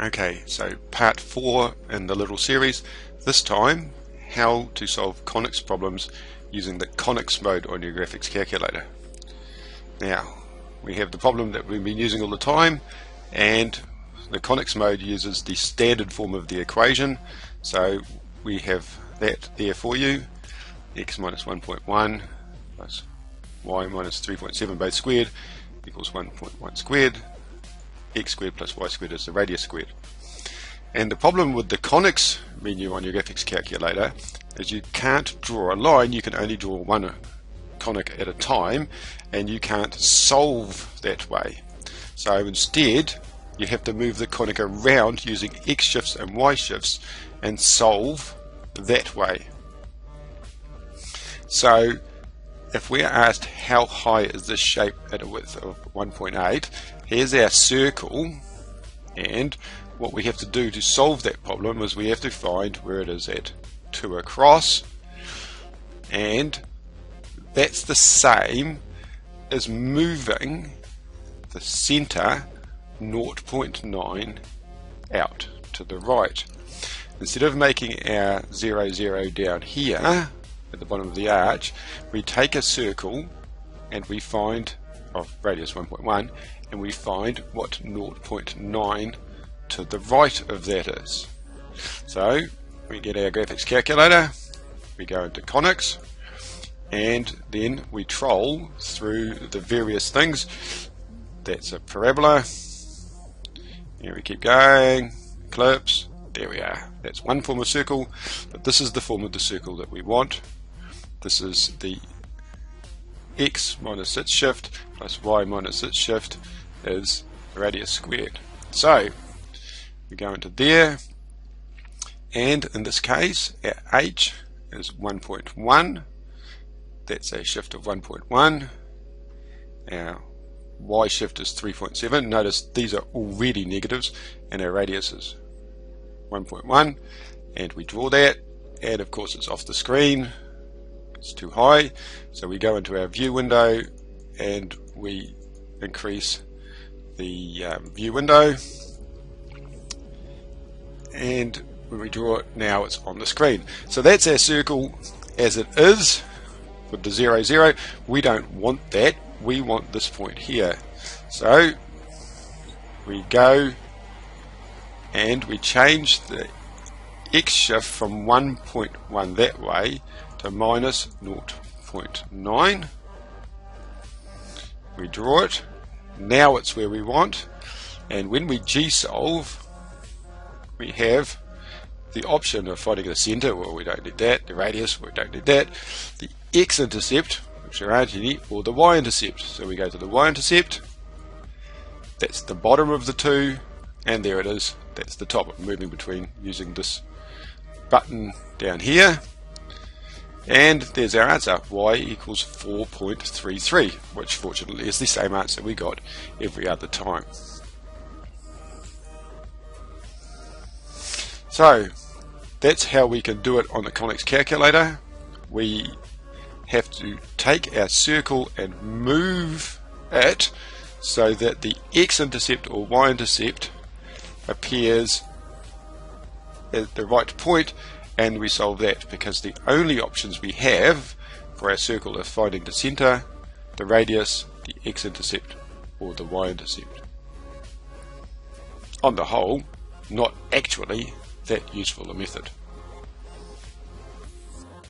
Okay, so part 4 in the little series, this time how to solve conics problems using the conics mode on your graphics calculator. Now, we have the problem that we've been using all the time, and the conics mode uses the standard form of the equation, so we have that there for you. X minus 1.1 plus y minus 3.7 both squared equals 1.1 squared. X squared plus y squared is the radius squared. And the problem with the conics menu on your graphics calculator is you can't draw a line, you can only draw one conic at a time, and you can't solve that way. So instead you have to move the conic around using X shifts and Y shifts and solve that way. So if we're asked how high is this shape at a width of 1.8, here's our circle, and what we have to do to solve that problem is we have to find where it is at 2 across, and that's the same as moving the center 0.9 out to the right. Instead of making our 0, 0 down here at the bottom of the arch, we take a circle and we find radius 1.1, and we find what 0.9 to the right of that is. So we get our graphics calculator, we go into conics, and then we troll through the various things. That's a parabola. Here we keep going, eclipse, there we are. That's one form of circle, but this is the form of the circle that we want. This is the x minus its shift plus y minus its shift is radius squared. So we go into there, and in this case our h is 1.1. That's a shift of 1.1. Our y shift is 3.7. Notice these are already negatives, and our radius is 1.1, and we draw that, and of course it's off the screen, it's too high, so we go into our view window and we increase the view window, and when we draw it, now it's on the screen. So that's our circle as it is with the 0, 0. We don't want that, we want this point here. So we go and we change the x shift from 1.1 that way to minus 0.9. We draw it, now it's where we want, and when we g-solve we have the option of finding the center, well we don't need that, the radius, we don't need that, the x-intercept, which there aren't any, or the y-intercept. So we go to the y-intercept, that's the bottom of the two, and there it is, that's the top. I'm moving between using this button down here, and there's our answer, y equals 4.33, which fortunately is the same answer we got every other time. So that's how we can do it on the conics calculator. We have to take our circle and move it so that the x-intercept or y-intercept appears at the right point, and we solve that, because the only options we have for our circle are finding the center, the radius, the x-intercept or the y-intercept. On the whole, not actually that useful a method.